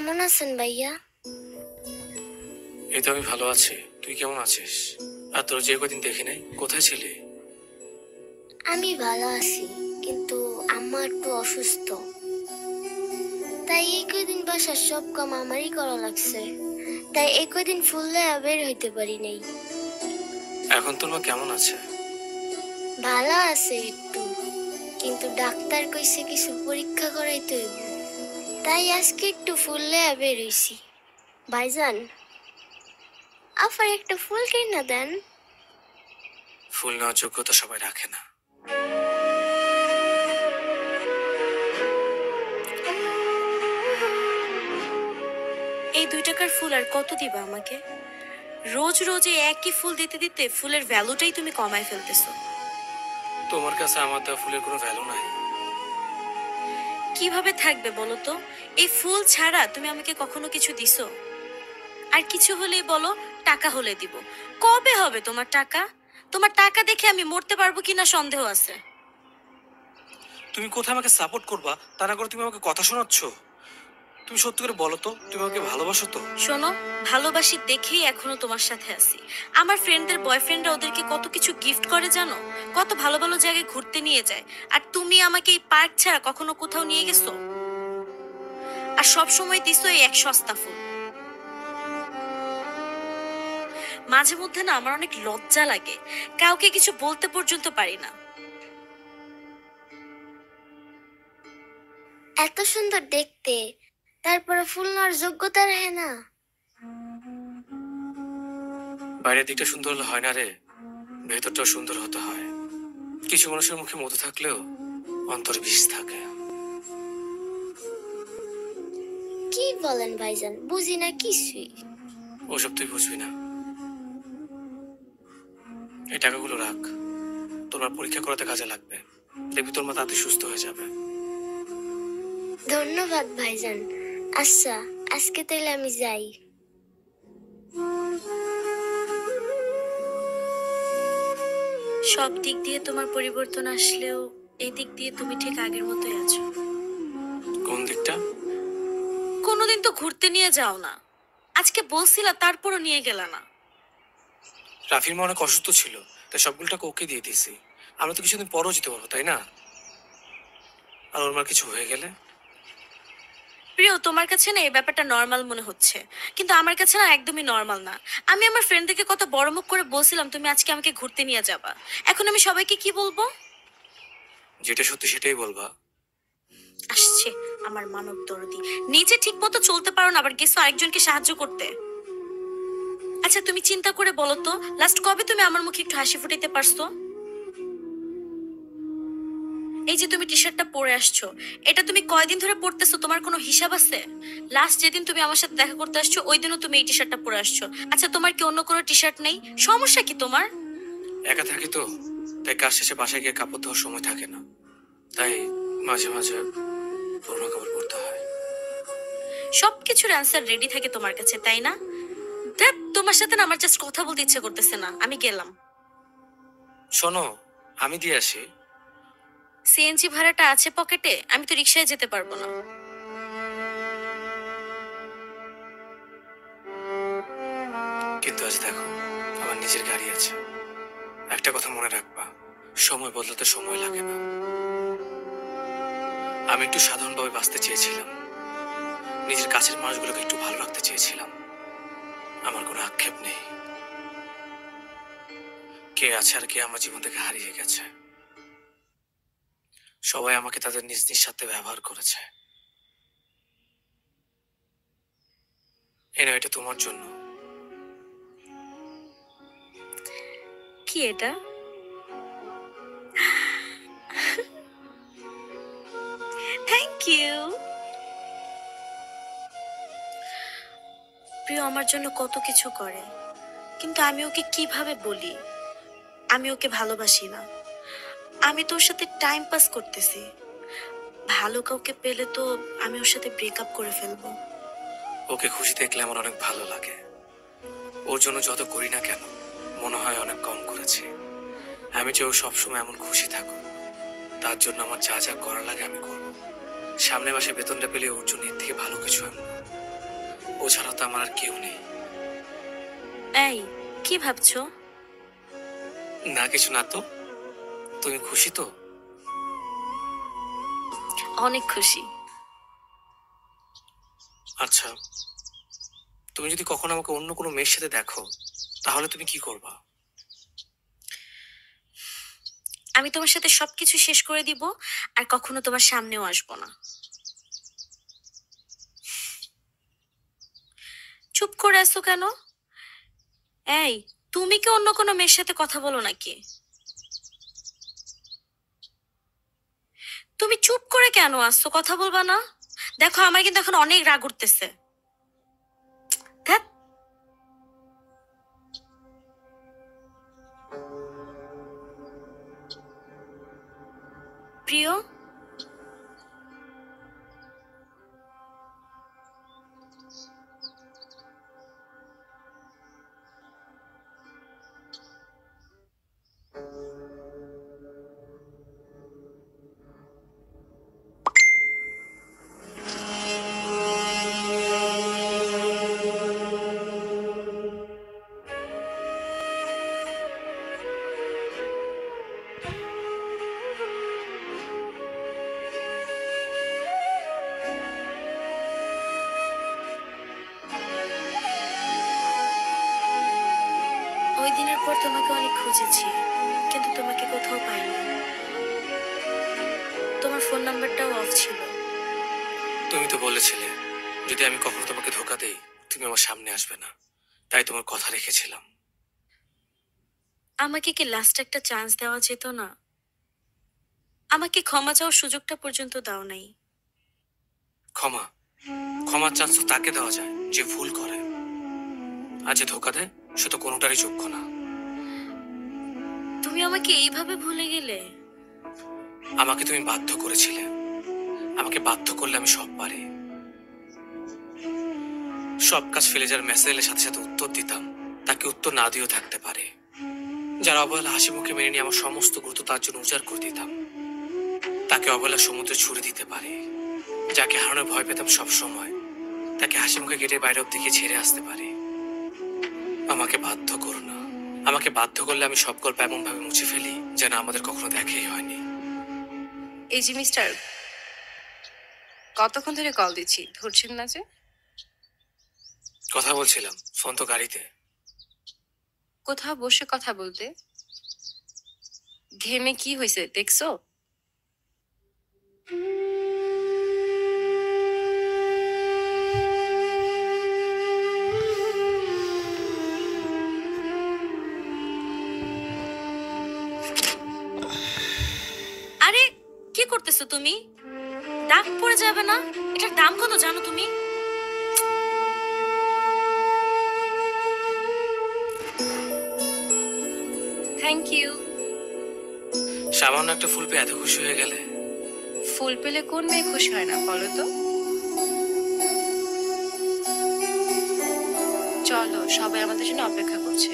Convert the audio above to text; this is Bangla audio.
কেমন আছেন ভাইয়া? এই তো আমি ভালো আছি। তুই কেমন আছিস? আর তোর যে কদিন দেখি নাই, কোথায় ছিলি? আমি ভালো আছি, কিন্তু আম্মা একটু অসুস্থ, তাই এই কদিন বাসার সব কাম আমারই করা লাগছে। তাই এই কদিন ফুললে বের হইতে পারি নাই। এখন তোর মা কেমন আছে? ভালো আছে একটু, কিন্তু ডাক্তার কইছে কিছু পরীক্ষা করাইতে হইব, তাই আজকে একটু ফুললে বের হইছি। ভাইজান, আফার একটা ফুল কিনা দেন। ফুল নেওয়ার যোগ্যতা সবাই রাখে না। এই 2 টাকার ফুল আর কত দিবা আমাকে? রোজ রোজ এই একই ফুল দিতে দিতে ফুলের ভ্যালুটাই তুমি কমায় ফেলতেছো। তোমার কাছে আমার দেওয়া ফুলের কোনো ভ্যালু নাই। কিভাবে থাকবে বলো তো? এই ফুল ছাড়া তুমি আমাকে কখনো কিছু দিছো? আর কিছু হলেই বলো টাকা হলে দিব। কবে হবে তোমার টাকা? তোমার টাকা দেখে আমি মরতে পারবো কিনা সন্দেহ আছে। তুমি কোথায় আমাকে সাপোর্ট করবা, তা না করে তুমি আমাকে কথা শোনাচ্ছ। তুমি সত্যি করে বলো তো, তুমি আমাকে ভালোবাসো তো? শোনো, ভালোবাসি দেখেই এখনো তোমার সাথে আছি। আমার ফ্রেন্ডদের বয়ফ্রেন্ডরা ওদেরকে কত কিছু গিফট করে জানো, কত ভালো ভালো জায়গায় ঘুরতে নিয়ে যায়। আর তুমি আমাকে এই পার্ক ছাড়া কখনো কোথাও নিয়ে গেছো? আর সব সময় দিছো এই এক সস্তা ফুল। মাঝে মধ্যে না আমার অনেক লজ্জা লাগে, কাউকে কিছু বলতে পর্যন্ত পারি না। এত সুন্দর দেখতে, তারপরে ফুল নেওয়ার যোগ্যতা রাখে না। বাইরের দিকটা সুন্দর হলে হয় না রে, ভেতরটাও সুন্দর হতে হয়। কিছু মানুষের মুখে মধু থাকলেও অন্তরে বিষ থাকে। কি বলেন ভাইজান, বুঝি না কিছুই। ওসব তুই বুঝবি না। এই টাকাগুলো রাখ, তোর আর পরীক্ষা করাতে কাজে লাগবে। দেখবি তোর মা তাড়াতাড়ি সুস্থ হয়ে যাবে। ধন্যবাদ ভাইজান। আচ্ছা, আজকে তাইলে আমি যাই। সব দিক দিয়ে তোমার পরিবর্তন আসলেও এই দিক দিয়ে তুমি ঠিক আগের মতোই আছো। কোন দিকটা? কোনোদিন তো ঘুরতে নিয়ে যাও না, আজকে বলছিলা তারপরও নিয়ে গেলা না। রাফির মা অনেক অসুস্থ ছিল, তাই সবগুলোটাকে ওকে দিয়ে দিয়েছি। আমরা তো কিছুদিন পরও যেতে পারবো, তাই না? আর ওর মার কিছু হয়ে গেলে? প্রিয়, তোমার কাছে না এই ব্যাপারটা নর্মাল মনে হচ্ছে, কিন্তু আমার কাছে না একদমই নর্মাল না। আমি আমার ফ্রেন্ডদেরকে কত বড় মুখ করে বলছিলাম তুমি আজকে আমাকে ঘুরতে নিয়ে যাবা, এখন আমি সবাইকে কি বলবো? যেটা সত্যি সেটাই বলবা। আসছে আমার মানব দরদি, নিজে ঠিক মতো চলতে পারো না, আবার গেছো আরেকজনকে সাহায্য করতে। আচ্ছা তুমি চিন্তা করে বলো তো, লাস্ট কবে তুমি আমার মুখে একটু হাসি ফুটাইতে পারছো? এই যে তুমি টি শার্টটা পরে আসছো, এটা তুমি কয়দিন ধরে পরতেছো, তোমার কোনো হিসাব আছে? লাস্ট যেদিন তুমি আমার সাথে দেখা করতে আসছো ওই দিনও তুমি এই টি শার্টটা পরে আসছো। আচ্ছা তোমার কি অন্য কোনো টি শার্ট নেই? সমস্যা কি তোমার? একা থাকি তো, তাই কাজ শেষে বাসায় গিয়ে কাপড় ধোয়ার সময় থাকে না, তাই মাঝে মাঝে পুরোনো কাপড় পরতে হয়। সবকিছুর অ্যান্সার রেডি থাকে তোমার কাছে, তাই না? দেখ, তোমার সাথে না আমার জাস্ট কথা বলতে ইচ্ছে করতেছে না, আমি গেলাম। শোনো, আমি দিয়ে আসি। সিএনজি ভাড়াটা আছে পকেটে, আমি তো রিকশায় যেতে পারবো না। কিন্তু আজ দেখো, আমার নিজের গাড়ি আছে। একটা কথা মনে রাখবা, সময় বদলাতে সময় লাগে না। আমি একটু সাধারণভাবে বাঁচতে চেয়েছিলাম, নিজের কাছের মানুষগুলোকে একটু ভালো রাখতে চেয়েছিলাম। আমার কোনো আক্ষেপ নেই। কে আছে আর কে আমার জীবন থেকে হারিয়ে গেছে, সবাই আমাকে তাদের নিজ নিজ সাথে ব্যবহার করেছে। এনে এটা তোমার জন্য। কি এটা? Thank you. প্রিয় আমার জন্য কত কিছু করে, কিন্তু আমি ওকে কিভাবে বলি আমি ওকে ভালোবাসি না? আমি তো ওর সাথে টাইম পাস করতেছি, ভালো কাউকে পেলে তো আমি ওর সাথে ব্রেকআপ করে ফেলবো। ওকে খুশি দেখলে আমার অনেক ভালো লাগে। ওর জন্য যত করি না কেন, মনে হয় অনেক কম করেছি। আমি যে ও সবসময় এমন খুশি থাকুক, তার জন্য আমার যা যা করা লাগে আমি করব। সামনে মাসে বেতনটা পেলে ওর জন্য এর থেকে ভালো কিছু আনবো। মতো আমার আর কেউ নেই। এই, কি ভাবছো? না কিছু না তো। তুমি খুশি তো? অনেক খুশি। আচ্ছা, তুমি যদি কখনো আমাকে অন্য কোনো মেয়ের সাথে দেখো, তাহলে তুমি কি করবা? আমি তোমার সাথে সবকিছু শেষ করে দিব, আর কখনো তোমার সামনেও আসবো না। চুপ করে আছো কেন? এই, তুমি কি অন্য কোনো মেয়ের সাথে কথা বলো নাকি? তুমি চুপ করে কেন আসছো? কথা বলবা না? দেখো, আমার কিন্তু এখন অনেক রাগ উঠতেছে। ধ্যাৎ। প্রিয়, ওই দিনের পর তোমাকে অনেক খুঁজেছি, কিন্তু তোমাকে কোথাও পাইনি। তোমার ফোন নাম্বারটাও অফ ছিল। তুমি তো বলেছিলে যদি আমি কখনো তোমাকে ধোকা দেই, তুমি আমার সামনে আসবে না। তাই তোমার কথা রেখেছিলাম। আমাকে কি লাস্ট একটা চান্স দেওয়া যেত না? আমাকে ক্ষমা চাওয়ার সুযোগটা পর্যন্ত দাও নাই। ক্ষমা? ক্ষমার চান্স তো তাকে দেওয়া যায় যে ভুল করে, আর যে ধোকা দেয় সে তো কোনোটারই যোগ্য না। তুমি আমাকে এইভাবে ভুলে গেলে? আমাকে তুমি বাধ্য করেছিলে। আমাকে বাধ্য করলে আমি সব পারি। সব কাজ ফেলে যার মেসেজ এলে সাথে সাথে উত্তর দিতাম, তাকে উত্তর না দিয়েও থাকতে পারে। যার অবহেলা হাসি মুখে মেনে নিয়ে আমার সমস্ত গুরুত্ব তার জন্য উজাড় করে দিতাম, তাকে অবহেলা সমুদ্রে ছুড়ে দিতে পারে। যাকে হারানোর ভয় পেতাম সব সময়, তাকে হাসি মুখে গেটে বাইরে অব্দি গিয়ে ছেড়ে আসতে পারে। আমাকে বাধ্য করো না। আমাকে বাধ্য করলে আমি সব গল্প এমন ভাবে মুছে ফেলি যেন আমাদের কখনো দেখাই হয়নি। এই যে মিস্টার, কতক্ষণ ধরে কল দিচ্ছি, ধরছেন না যে? কথা বলছিলাম, ফোন তো গাড়িতে। কোথাও বসে কথা বলতে। ঘেমে কি হয়েছে দেখছো? আরে, কি করতেছো তুমি? দাগ পড়ে যাবে না? এটার দাম কত জানো তুমি? Thank you. সামান্য একটা ফুল পেয়ে এত খুশি হয়ে গেলে? ফুল পেলে কোন মেয়ে খুশি হয় না বলো তো? চলো, সবাই আমাদের জন্য অপেক্ষা করছে।